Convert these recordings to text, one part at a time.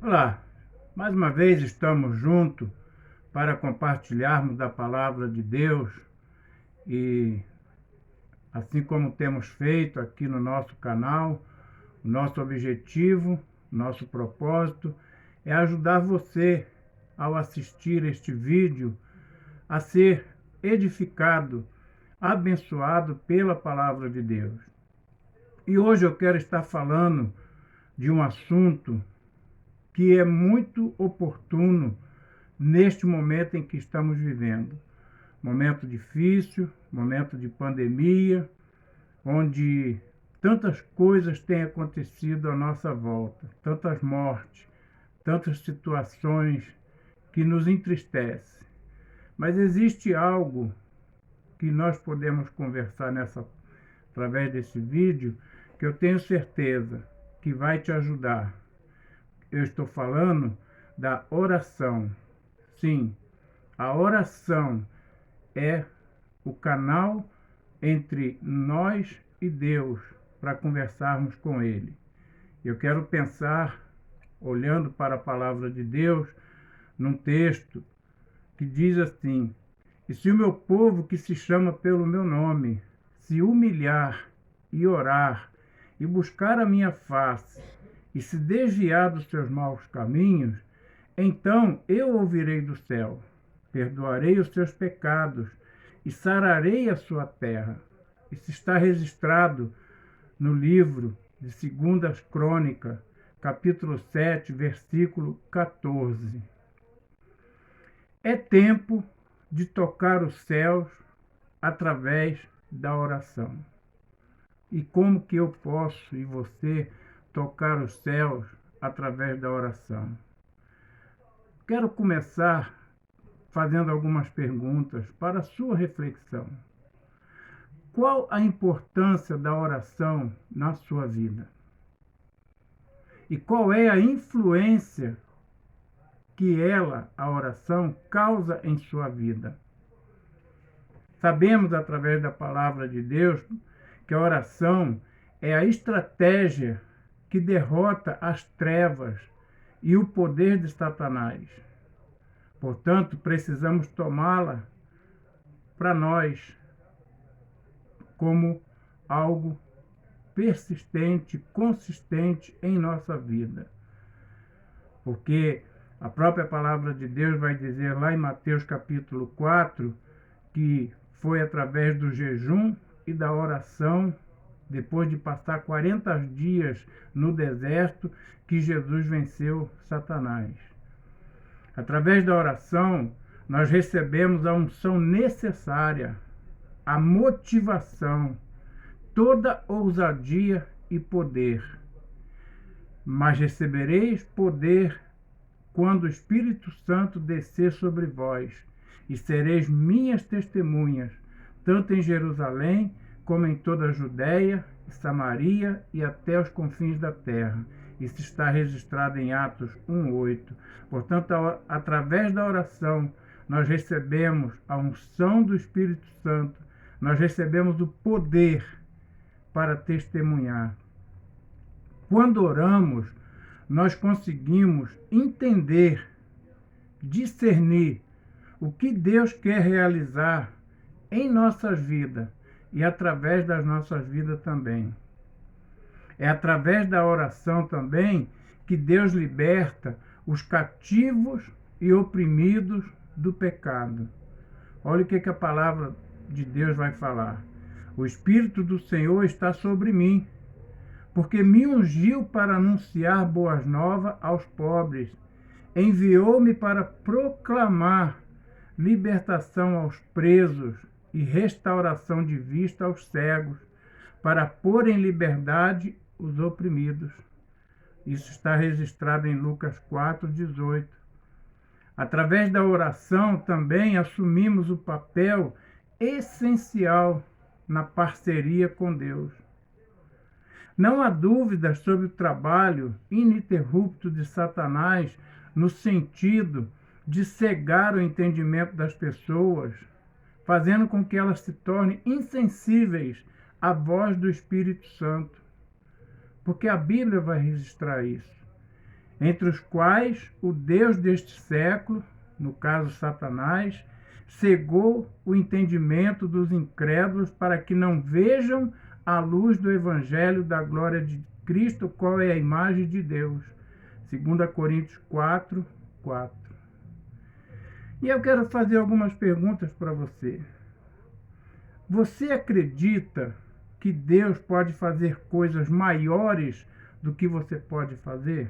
Olá, mais uma vez estamos juntos para compartilharmos da palavra de Deus e, assim como temos feito aqui no nosso canal, o nosso objetivo, nosso propósito é ajudar você, ao assistir este vídeo, a ser edificado, abençoado pela palavra de Deus. E hoje eu quero estar falando de um assunto que é muito oportuno neste momento em que estamos vivendo. Momento difícil, momento de pandemia, onde tantas coisas têm acontecido à nossa volta, tantas mortes, tantas situações que nos entristecem. Mas existe algo que nós podemos conversar através desse vídeo, que eu tenho certeza que vai te ajudar. Eu estou falando da oração. Sim, a oração é o canal entre nós e Deus para conversarmos com Ele. Eu quero pensar, olhando para a palavra de Deus, num texto que diz assim: E se o meu povo, que se chama pelo meu nome, se humilhar e orar e buscar a minha face e se desviar dos seus maus caminhos, então eu ouvirei do céu, perdoarei os seus pecados e sararei a sua terra. Isso está registrado no livro de 2 Crônicas, capítulo 7, versículo 14. É tempo de tocar os céus através da oração. E como que eu posso e você tocar os céus através da oração? Quero começar fazendo algumas perguntas para a sua reflexão. Qual a importância da oração na sua vida? E qual é a influência que a oração, causa em sua vida? Sabemos, através da palavra de Deus, que a oração é a estratégia que derrota as trevas e o poder de Satanás. Portanto, precisamos tomá-la para nós como algo persistente, consistente em nossa vida. Porque a própria palavra de Deus vai dizer lá em Mateus capítulo 4, que foi através do jejum e da oração, depois de passar 40 dias no deserto, que Jesus venceu Satanás. Através da oração, nós recebemos a unção necessária, a motivação, toda ousadia e poder. Mas recebereis poder quando o Espírito Santo descer sobre vós, e sereis minhas testemunhas, tanto em Jerusalém, como em toda a Judéia, Samaria e até os confins da terra. Isso está registrado em Atos 1:8. Portanto, através da oração, nós recebemos a unção do Espírito Santo, nós recebemos o poder para testemunhar. Quando oramos, nós conseguimos entender, discernir o que Deus quer realizar em nossas vidas e através das nossas vidas também. É através da oração também que Deus liberta os cativos e oprimidos do pecado. Olha o que a palavra de Deus vai falar. O Espírito do Senhor está sobre mim, porque me ungiu para anunciar boas novas aos pobres. Enviou-me para proclamar libertação aos presos e restauração de vista aos cegos, para pôr em liberdade os oprimidos. Isso está registrado em Lucas 4:18. Através da oração também assumimos o papel essencial na parceria com Deus. Não há dúvidas sobre o trabalho ininterrupto de Satanás no sentido de cegar o entendimento das pessoas, fazendo com que elas se tornem insensíveis à voz do Espírito Santo. Porque a Bíblia vai registrar isso. entre os quais o Deus deste século, no caso Satanás, cegou o entendimento dos incrédulos para que não vejam a luz do evangelho da glória de Cristo, qual é a imagem de Deus. 2 Coríntios 4, 4. E eu quero fazer algumas perguntas para você. Você acredita que Deus pode fazer coisas maiores do que você pode fazer?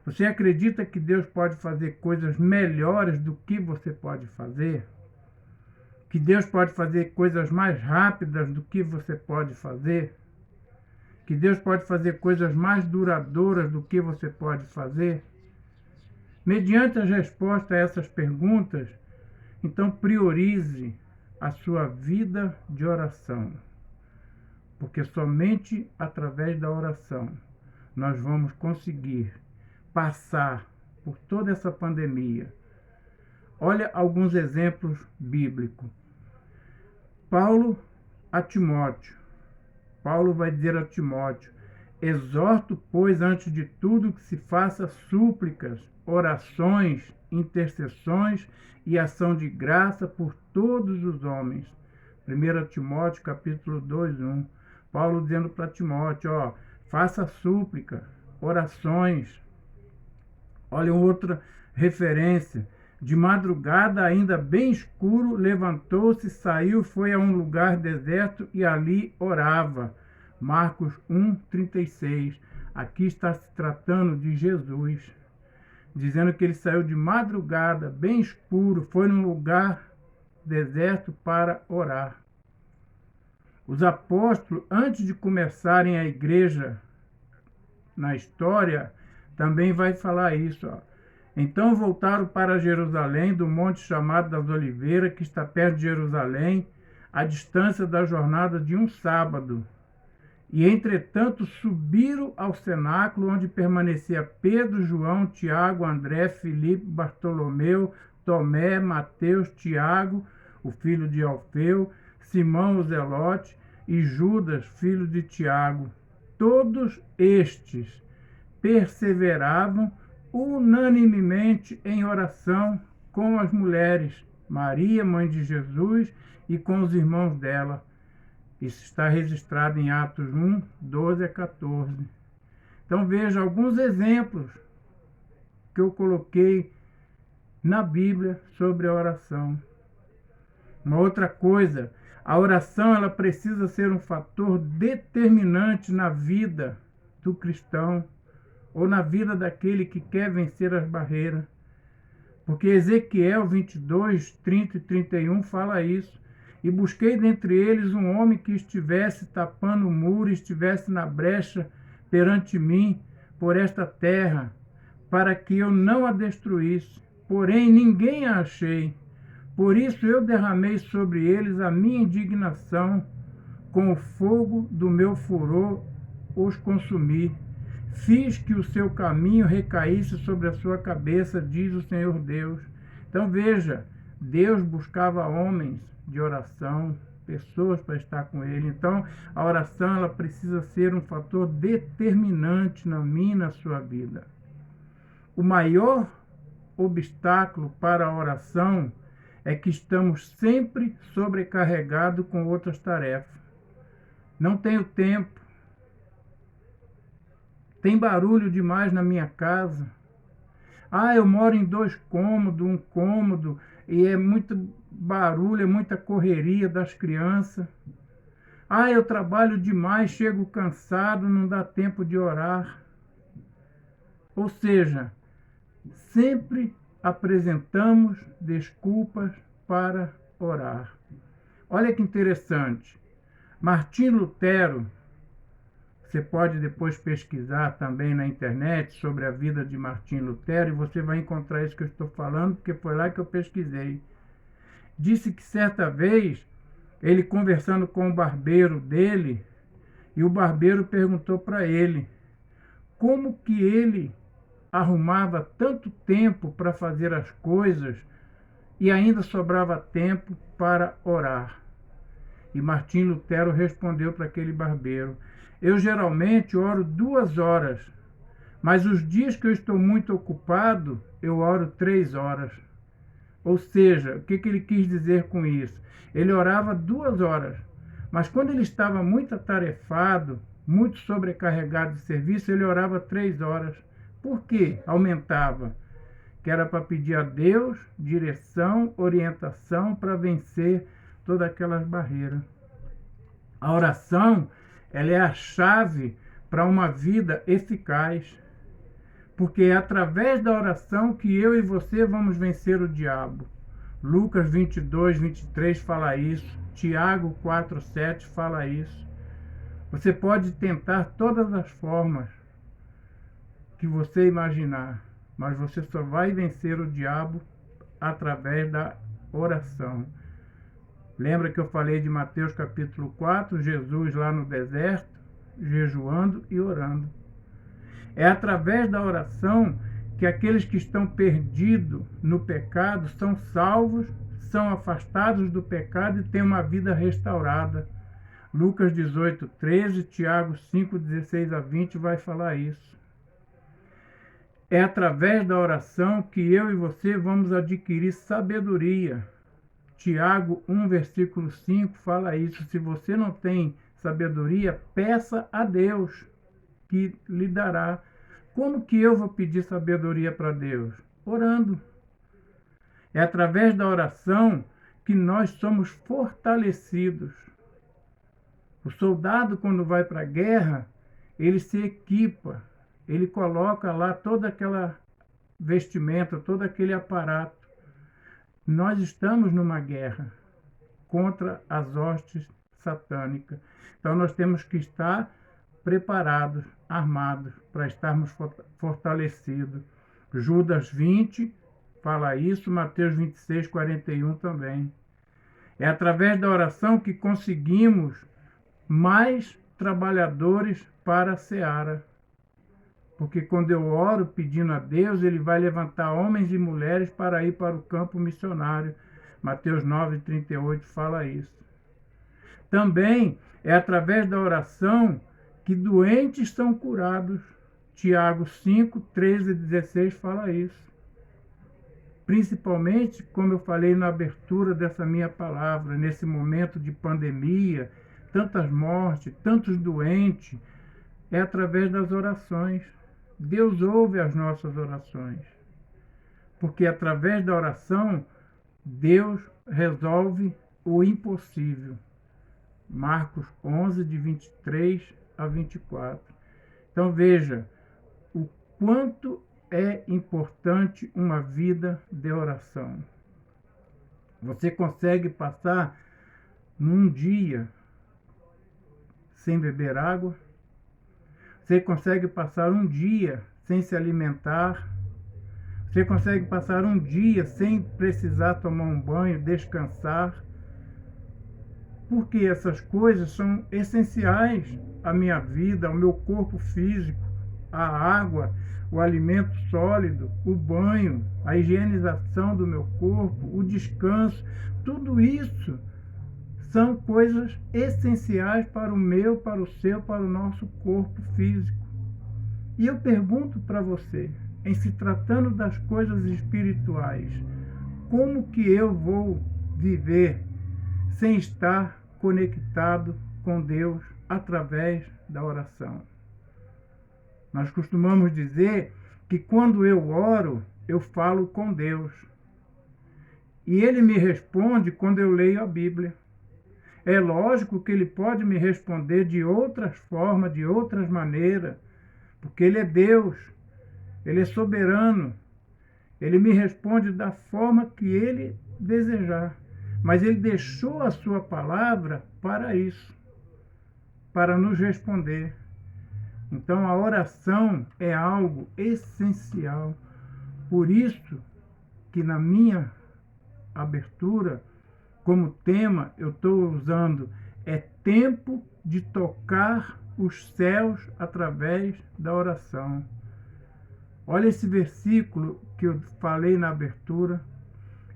Você acredita que Deus pode fazer coisas melhores do que você pode fazer? Que Deus pode fazer coisas mais rápidas do que você pode fazer? Que Deus pode fazer coisas mais duradouras do que você pode fazer? Mediante as respostas a essas perguntas, então priorize a sua vida de oração. Porque somente através da oração nós vamos conseguir passar por toda essa pandemia. Olha alguns exemplos bíblicos. Paulo a Timóteo. Paulo vai dizer a Timóteo: exorto, pois, antes de tudo, que se faça súplicas, orações, intercessões e ação de graça por todos os homens. 1 Timóteo, capítulo 2, 1. Paulo dizendo para Timóteo, faça súplica, orações. Olha outra referência. De madrugada, ainda bem escuro, levantou-se, saiu, foi a um lugar deserto e ali orava. Marcos 1:36. Aqui está se tratando de Jesus, dizendo que ele saiu de madrugada, bem escuro, foi num lugar deserto para orar. Os apóstolos, antes de começarem a igreja na história, também vai falar isso. Então voltaram para Jerusalém, do monte chamado das Oliveiras, que está perto de Jerusalém, à distância da jornada de um sábado. E, entretanto, subiram ao cenáculo, onde permanecia Pedro, João, Tiago, André, Filipe, Bartolomeu, Tomé, Mateus, Tiago, o filho de Alfeu, Simão o Zelote e Judas, filho de Tiago. Todos estes perseveravam unanimemente em oração com as mulheres, Maria, mãe de Jesus, e com os irmãos dela. Isso está registrado em Atos 1, 12 a 14. Então veja alguns exemplos que eu coloquei na Bíblia sobre a oração. Uma outra coisa, a oração ela precisa ser um fator determinante na vida do cristão ou na vida daquele que quer vencer as barreiras. Porque Ezequiel 22, 30 e 31 fala isso. E busquei dentre eles um homem que estivesse tapando o muro, estivesse na brecha perante mim por esta terra, para que eu não a destruísse. Porém, ninguém a achei. Por isso eu derramei sobre eles a minha indignação, com o fogo do meu furor os consumi. Fiz que o seu caminho recaísse sobre a sua cabeça, diz o Senhor Deus. Então veja, Deus buscava homens de oração, pessoas para estar com Ele. Então a oração ela precisa ser um fator determinante na minha e na sua vida. O maior obstáculo para a oração é que estamos sempre sobrecarregados com outras tarefas. Não tenho tempo. Tem barulho demais na minha casa. Eu moro em 2 cômodos, 1 cômodo, e é muito barulho, é muita correria das crianças. Eu trabalho demais, chego cansado, não dá tempo de orar. Ou seja, sempre apresentamos desculpas para orar. Olha que interessante. Martim Lutero, você pode depois pesquisar também na internet sobre a vida de Martim Lutero e você vai encontrar isso que eu estou falando, porque foi lá que eu pesquisei. Disse que certa vez, ele conversando com o barbeiro dele, e o barbeiro perguntou para ele como que ele arrumava tanto tempo para fazer as coisas e ainda sobrava tempo para orar. E Martim Lutero respondeu para aquele barbeiro: eu geralmente oro 2 horas, Mas os dias que eu estou muito ocupado, eu oro 3 horas. Ou seja, o que ele quis dizer com isso? Ele orava 2 horas, mas quando ele estava muito atarefado, muito sobrecarregado de serviço, ele orava 3 horas. Por quê? Aumentava. Que era para pedir a Deus direção, orientação para vencer todas aquelas barreiras. A oração, ela é a chave para uma vida eficaz. Porque é através da oração que eu e você vamos vencer o diabo. Lucas 22, 23 fala isso. Tiago 4, 7 fala isso. Você pode tentar todas as formas que você imaginar, mas você só vai vencer o diabo através da oração. Lembra que eu falei de Mateus capítulo 4, Jesus lá no deserto, jejuando e orando. É através da oração que aqueles que estão perdidos no pecado são salvos, são afastados do pecado e têm uma vida restaurada. Lucas 18, 13, Tiago 5, 16 a 20 vai falar isso. É através da oração que eu e você vamos adquirir sabedoria. Tiago 1, versículo 5 fala isso. Se você não tem sabedoria, peça a Deus, que lhe dará. Como que eu vou pedir sabedoria para Deus? Orando. É através da oração que nós somos fortalecidos. O soldado, quando vai para a guerra, ele se equipa, ele coloca lá toda aquela vestimenta, todo aquele aparato. Nós estamos numa guerra contra as hostes satânicas. Então nós temos que estar preparados, armados, para estarmos fortalecidos. Judas 20 fala isso, Mateus 26, 41 também. É através da oração que conseguimos mais trabalhadores para a seara. Porque quando eu oro pedindo a Deus, Ele vai levantar homens e mulheres para ir para o campo missionário. Mateus 9, 38 fala isso. Também é através da oração que doentes são curados. Tiago 5, 13 e 16 fala isso. Principalmente, como eu falei na abertura dessa minha palavra, nesse momento de pandemia, tantas mortes, tantos doentes, é através das orações. Deus ouve as nossas orações. Porque através da oração, Deus resolve o impossível. Marcos 11, de 23 a 24. Então veja o quanto é importante uma vida de oração. Você consegue passar num dia sem beber água? Você consegue passar um dia sem se alimentar? Você consegue passar um dia sem precisar tomar um banho, descansar? Porque essas coisas são essenciais à minha vida, ao meu corpo físico, a água, o alimento sólido, o banho, a higienização do meu corpo, o descanso. Tudo isso são coisas essenciais para o meu, para o seu, para o nosso corpo físico. E eu pergunto para você, em se tratando das coisas espirituais, como que eu vou viver sem estar conectado com Deus através da oração? Nós costumamos dizer que quando eu oro, eu falo com Deus. E Ele me responde quando eu leio a Bíblia. É lógico que Ele pode me responder de outras formas, de outras maneiras, porque Ele é Deus, Ele é soberano. Ele me responde da forma que Ele desejar. Mas Ele deixou a sua palavra para isso, para nos responder. Então a oração é algo essencial. Por isso que na minha abertura, como tema, eu estou usando é tempo de tocar os céus através da oração. Olha esse versículo que eu falei na abertura.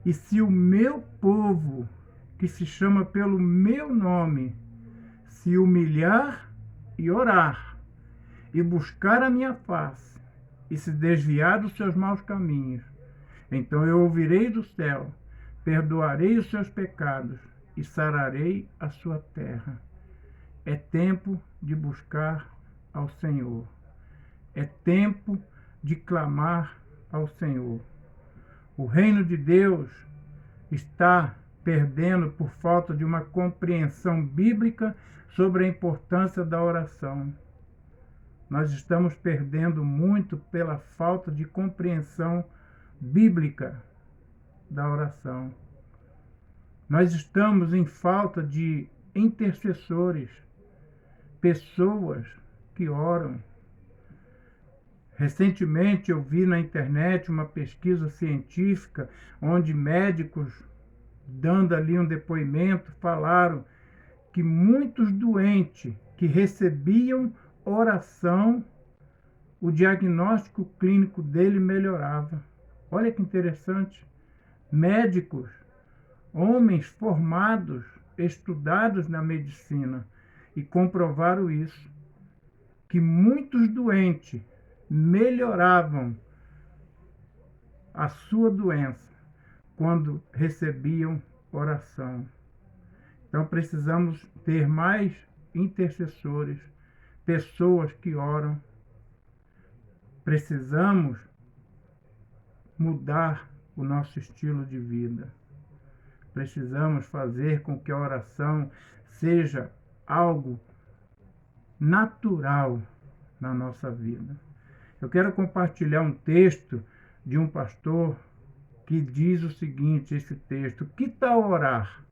E se o meu povo, que se chama pelo meu nome, se humilhar e orar, e buscar a minha face, e se desviar dos seus maus caminhos, então eu ouvirei do céu, perdoarei os seus pecados e sararei a sua terra. É tempo de buscar ao Senhor. É tempo de clamar ao Senhor. O reino de Deus está perdendo por falta de uma compreensão bíblica sobre a importância da oração. Nós estamos perdendo muito pela falta de compreensão bíblica da oração. Nós estamos em falta de intercessores, pessoas que oram. Recentemente eu vi na internet uma pesquisa científica onde médicos, dando ali um depoimento, falaram que muitos doentes que recebiam oração, o diagnóstico clínico dele melhorava. Olha que interessante. Médicos, homens formados, estudados na medicina, e comprovaram isso, que muitos doentes melhoravam a sua doença quando recebiam oração. Então precisamos ter mais intercessores, pessoas que oram. Precisamos mudar o nosso estilo de vida. Precisamos fazer com que a oração seja algo natural na nossa vida. Eu quero compartilhar um texto de um pastor que diz o seguinte, esse texto: que tal orar?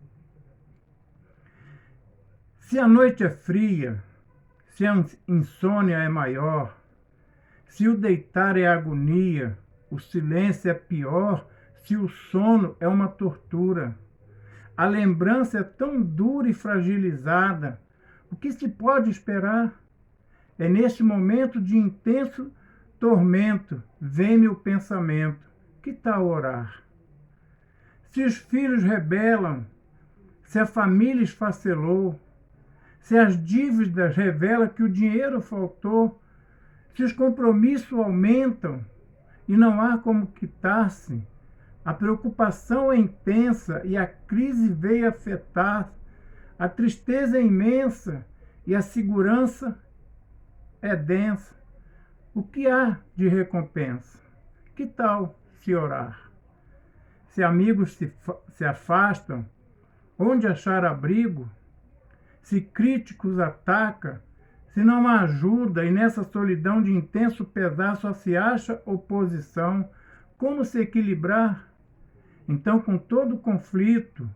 Se a noite é fria, se a insônia é maior, se o deitar é agonia, o silêncio é pior, se o sono é uma tortura, a lembrança é tão dura e fragilizada, o que se pode esperar? É nesse momento de intenso tormento, vem-me o pensamento: que tal orar? Se os filhos rebelam, se a família esfacelou, se as dívidas revelam que o dinheiro faltou, se os compromissos aumentam e não há como quitar-se, a preocupação é intensa e a crise veio afetar, a tristeza é imensa e a segurança é densa. O que há de recompensa? Que tal se orar? Se amigos se afastam, onde achar abrigo? Se críticos atacam, se não há ajuda e nessa solidão de intenso pesar só se acha oposição, como se equilibrar? Então, com todo conflito,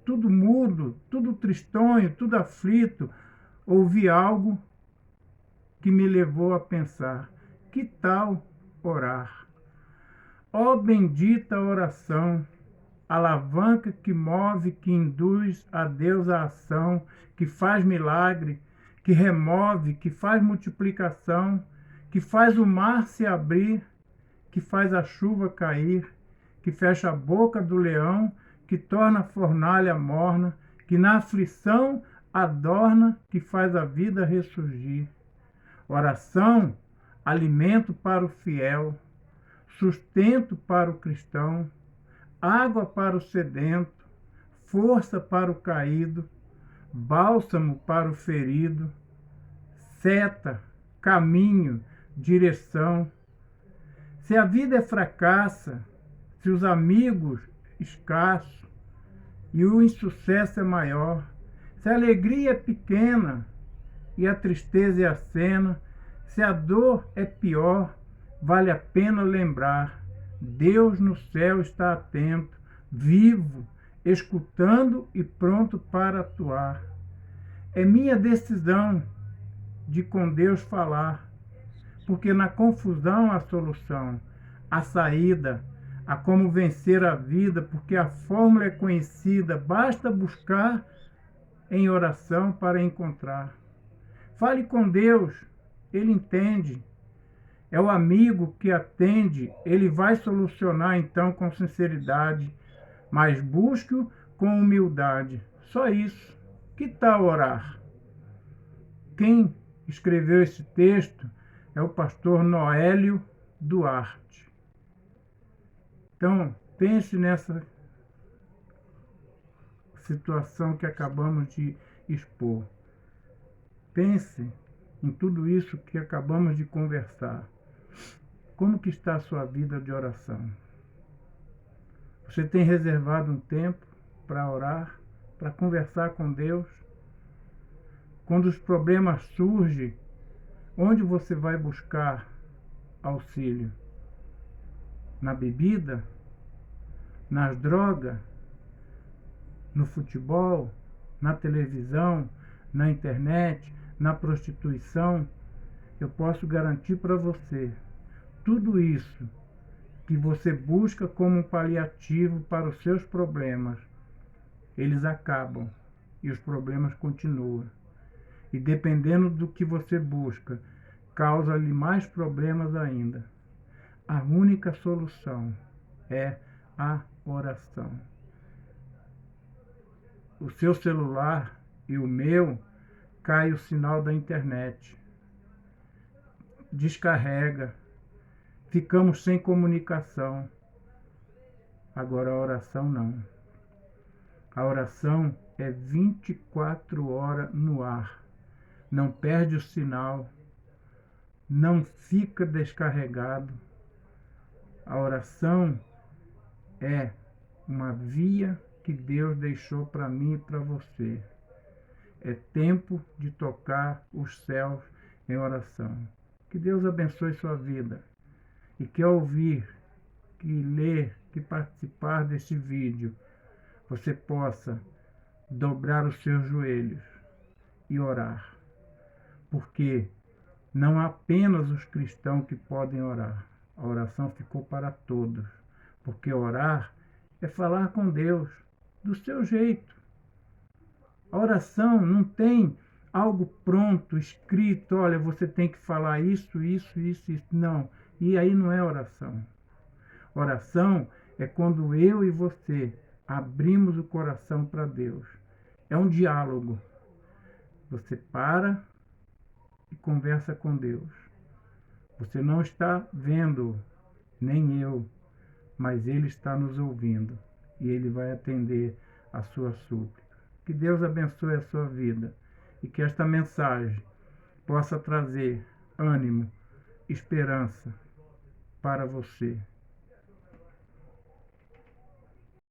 tudo mudo, tudo tristonho, tudo aflito, ouvi algo que me levou a pensar: que tal orar? Ó bendita oração, alavanca que move, que induz a Deus a ação, que faz milagre, que remove, que faz multiplicação, que faz o mar se abrir, que faz a chuva cair, que fecha a boca do leão, que torna a fornalha morna, que na aflição adorna, que faz a vida ressurgir. Oração, alimento para o fiel, sustento para o cristão, água para o sedento, força para o caído, bálsamo para o ferido, seta, caminho, direção. Se a vida é fracassa, se os amigos escassos e o insucesso é maior, se a alegria é pequena e a tristeza é acena, se a dor é pior, vale a pena lembrar: Deus no céu está atento, vivo, escutando e pronto para atuar. É minha decisão de com Deus falar, porque na confusão há solução, a saída, a como vencer a vida, porque a fórmula é conhecida, basta buscar em oração para encontrar. Fale com Deus, Ele entende. É o amigo que atende, Ele vai solucionar então com sinceridade, mas busque-o com humildade. Só isso. Que tal orar? Quem escreveu esse texto é o pastor Noélio Duarte. Então, pense nessa situação que acabamos de expor. Pense em tudo isso que acabamos de conversar. Como que está a sua vida de oração? Você tem reservado um tempo para orar, para conversar com Deus? Quando os problemas surgem, onde você vai buscar auxílio? Na bebida? Nas drogas? No futebol? Na televisão? Na internet? Na prostituição? Eu posso garantir para você, tudo isso que você busca como um paliativo para os seus problemas, eles acabam e os problemas continuam. E dependendo do que você busca, causa-lhe mais problemas ainda. A única solução é a oração. O seu celular e o meu cai o sinal da internet. Descarrega. Ficamos sem comunicação. Agora a oração não. A oração é 24 horas no ar. Não perde o sinal. Não fica descarregado. A oração é uma via que Deus deixou para mim e para você. É tempo de tocar os céus em oração. Que Deus abençoe sua vida. E que ao ouvir, que ler, que participar deste vídeo, você possa dobrar os seus joelhos e orar. Porque não apenas os cristãos que podem orar. A oração ficou para todos. Porque orar é falar com Deus do seu jeito. A oração não tem algo pronto, escrito, olha, você tem que falar isso, isso, isso, isso. Não. E aí não é oração. Oração é quando eu e você abrimos o coração para Deus. É um diálogo. Você para e conversa com Deus. Você não está vendo, nem eu, mas Ele está nos ouvindo. E Ele vai atender a sua súplica. Que Deus abençoe a sua vida. E que esta mensagem possa trazer ânimo, esperança para você.